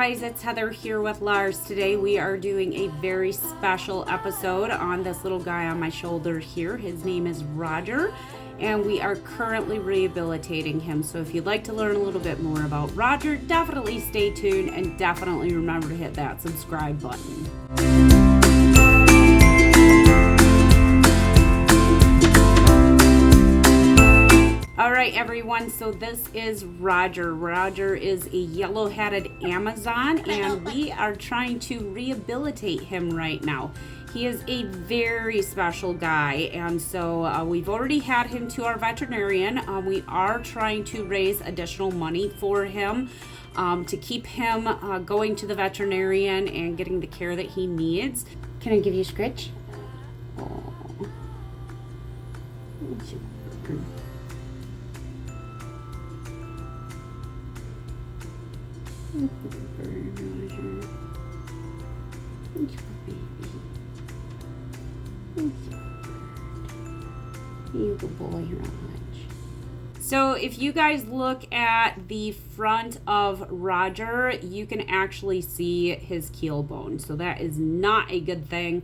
guys, it's Heather here with LARRS. Today we are doing a very special episode on this little guy on my shoulder here. His name is Roger, and we are currently rehabilitating him. So if you'd like to learn a little bit more about Roger, definitely stay tuned and definitely remember to hit that subscribe button. All right, everyone, so this is Roger. Roger is a yellow-headed Amazon, and we are trying to rehabilitate him right now. He is a very special guy, and so we've already had him to our veterinarian. We are trying to raise additional money for him to keep him going to the veterinarian and getting the care that he needs. Can I give you a scratch? Oh. You good boy, Raj. So if you guys look at the front of Roger, you can actually see his keel bone. So that is not a good thing.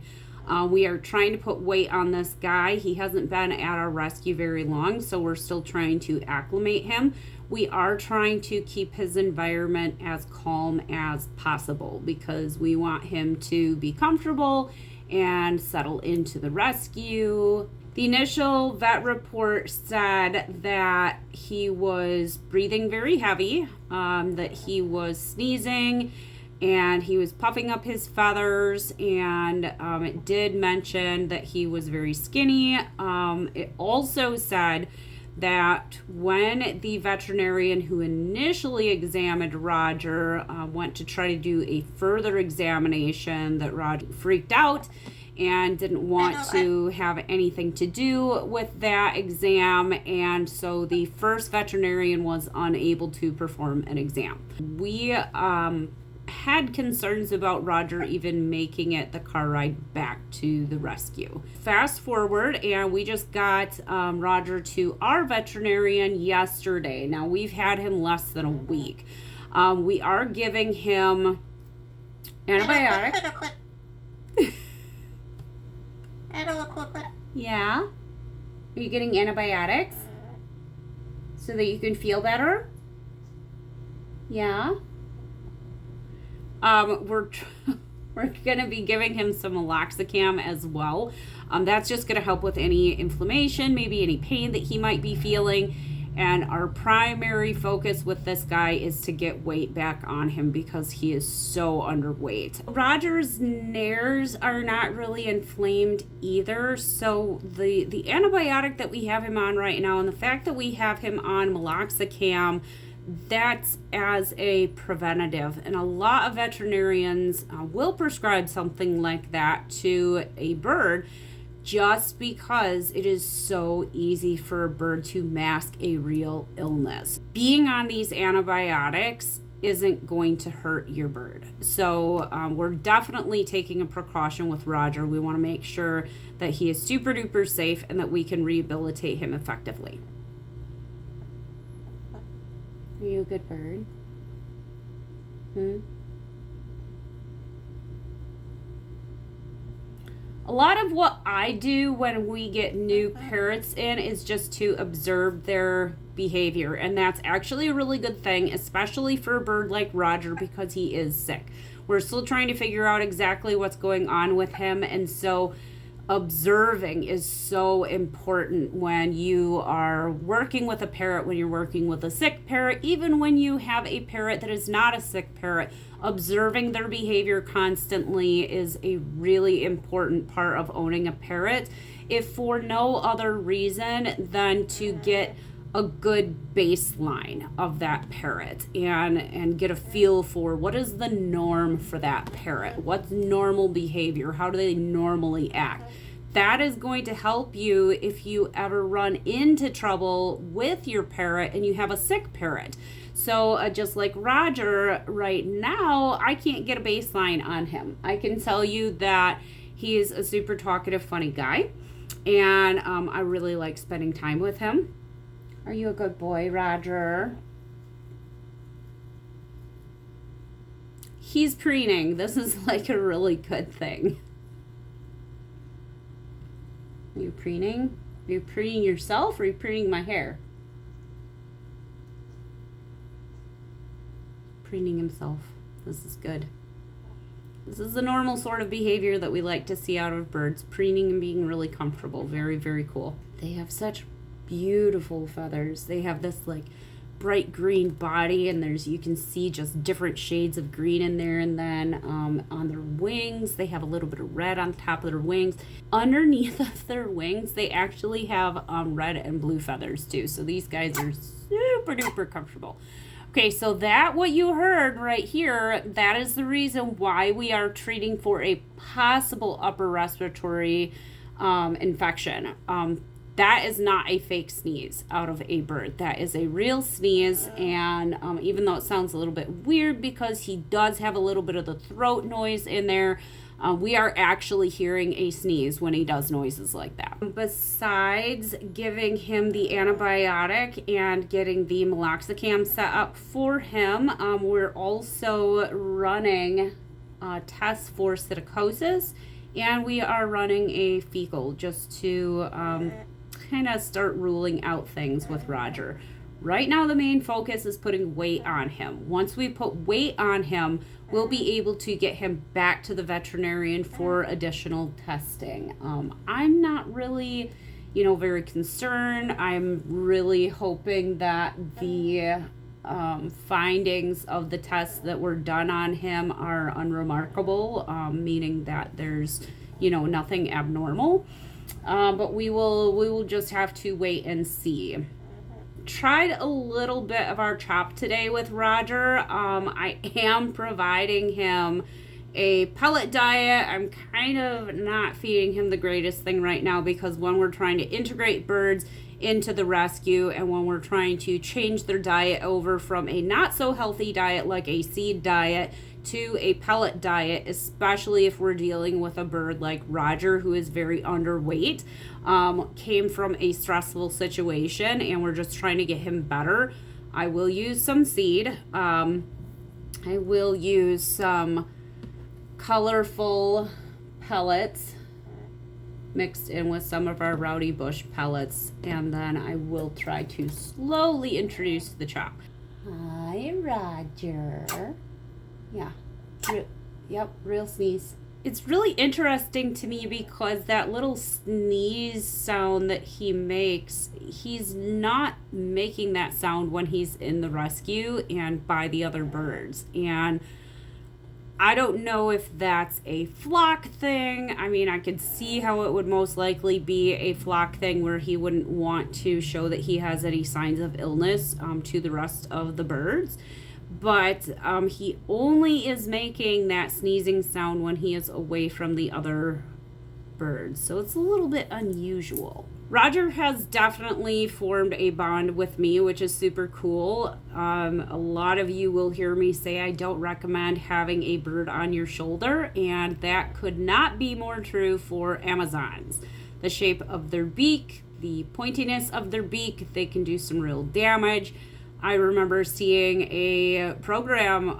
We are trying to put weight on this guy. He hasn't been at our rescue very long, so we're still trying to acclimate him. We are trying to keep his environment as calm as possible because we want him to be comfortable and settle into the rescue. The initial vet report said that he was breathing very heavy, that he was sneezing, and he was puffing up his feathers, and it did mention that he was very skinny. It also said that when the veterinarian who initially examined Roger went to try to do a further examination, that Roger freaked out and didn't want to have anything to do with that exam, and so the first veterinarian was unable to perform an exam. We had concerns about Roger even making it the car ride back to the rescue. Fast forward, and we just got Roger to our veterinarian yesterday. Now, we've had him less than a week. We are giving him antibiotics. Yeah? Are you getting antibiotics so that you can feel better? Yeah? We're going to be giving him some meloxicam as well. That's just going to help with any inflammation, maybe any pain that he might be feeling. And our primary focus with this guy is to get weight back on him because he is so underweight. Roger's nares are not really inflamed either. So the antibiotic that we have him on right now, and the fact that we have him on meloxicam, that's as a preventative, and a lot of veterinarians will prescribe something like that to a bird just because it is so easy for a bird to mask a real illness. Being on these antibiotics isn't going to hurt your bird. So we're definitely taking a precaution with Roger. We want to make sure that he is super duper safe and that we can rehabilitate him effectively. Are you a good bird? A lot of what I do when we get new parrots in is just to observe their behavior, and that's actually a really good thing, especially for a bird like Roger because he is sick. We're still trying to figure out exactly what's going on with him, and so observing is so important when you are working with a parrot, when you're working with a sick parrot, even when you have a parrot that is not a sick parrot. Observing their behavior constantly is a really important part of owning a parrot, if for no other reason than to get a good baseline of that parrot and get a feel for what is the norm for that parrot, what's normal behavior, how do they normally act. That is going to help you if you ever run into trouble with your parrot and you have a sick parrot. So just like Roger right now, I can't get a baseline on him. I can tell you that he is a super talkative, funny guy, and I really like spending time with him. Are you a good boy, Roger? he's preening. This is like a really good thing. Are you preening? Are you preening yourself, or are you preening my hair? Preening himself. This is good. This is the normal sort of behavior that we like to see out of birds. Preening and being really comfortable. Very, very cool. They have such beautiful feathers. They have this like bright green body, and you can see just different shades of green in there. And then on their wings, they have a little bit of red on top of their wings. Underneath of their wings, they actually have red and blue feathers too. So these guys are super duper comfortable. Okay, so what you heard right here, that is the reason why we are treating for a possible upper respiratory infection. That is not a fake sneeze out of a bird. That is a real sneeze, and even though it sounds a little bit weird because he does have a little bit of the throat noise in there, we are actually hearing a sneeze when he does noises like that. Besides giving him the antibiotic and getting the meloxicam set up for him, we're also running tests for psittacosis, and we are running a fecal just to kind of start ruling out things with Roger. Right now, the main focus is putting weight on him. Once we put weight on him, we'll be able to get him back to the veterinarian for additional testing. I'm not really, very concerned. I'm really hoping that the findings of the tests that were done on him are unremarkable, meaning that there's, nothing abnormal. But we will just have to wait and see. Tried a little bit of our chop today with Roger. I am providing him a pellet diet. I'm kind of not feeding him the greatest thing right now because when we're trying to integrate birds into the rescue and when we're trying to change their diet over from a not so healthy diet like a seed diet to a pellet diet, especially if we're dealing with a bird like Roger who is very underweight, came from a stressful situation and we're just trying to get him better. I will use some seed. I will use some colorful pellets mixed in with some of our Rowdy Bush pellets, and then I will try to slowly introduce the chop. Hi, Roger. Yeah. Real sneeze. It's really interesting to me because that little sneeze sound that he makes, he's not making that sound when he's in the rescue and by the other birds. And I don't know if that's a flock thing. I mean, I could see how it would most likely be a flock thing where he wouldn't want to show that he has any signs of illness to the rest of the birds. But he only is making that sneezing sound when he is away from the other birds. So it's a little bit unusual. Roger has definitely formed a bond with me, which is super cool. A lot of you will hear me say I don't recommend having a bird on your shoulder, and that could not be more true for Amazons. The shape of their beak, the pointiness of their beak, they can do some real damage. I remember seeing a program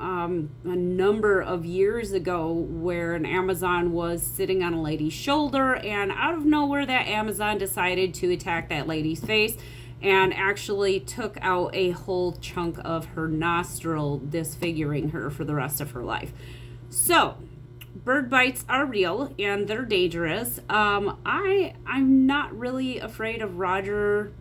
a number of years ago where an Amazon was sitting on a lady's shoulder, and out of nowhere that Amazon decided to attack that lady's face and actually took out a whole chunk of her nostril, disfiguring her for the rest of her life. So bird bites are real and they're dangerous. I'm not really afraid of Roger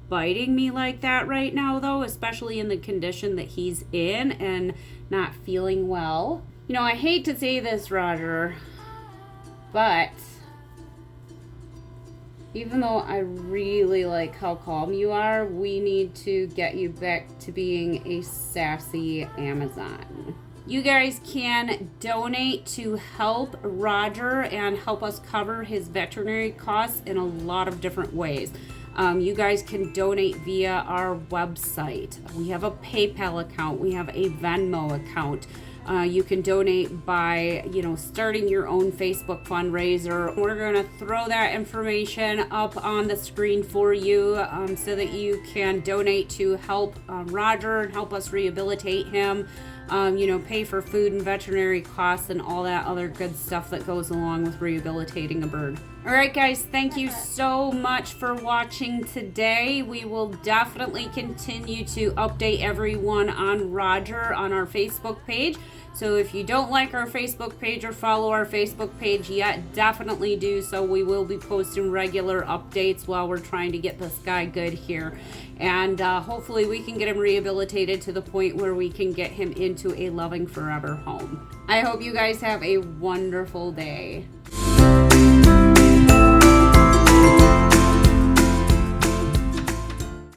biting me like that right now, though, especially in the condition that he's in and not feeling well. I hate to say this, Roger, but even though I really like how calm you are, we need to get you back to being a sassy Amazon. You guys can donate to help Roger and help us cover his veterinary costs in a lot of different ways. You guys can donate via our website. We have a PayPal account. We have a Venmo account. You can donate by, starting your own Facebook fundraiser. We're going to throw that information up on the screen for you so that you can donate to help Roger and help us rehabilitate him. pay for food and veterinary costs and all that other good stuff that goes along with rehabilitating a bird. All right, guys, thank you so much for watching today. We will definitely continue to update everyone on Roger on our Facebook page. So if you don't like our Facebook page or follow our Facebook page yet, definitely do so. We will be posting regular updates while we're trying to get this guy good here. And hopefully we can get him rehabilitated to the point where we can get him into a loving forever home. I hope you guys have a wonderful day.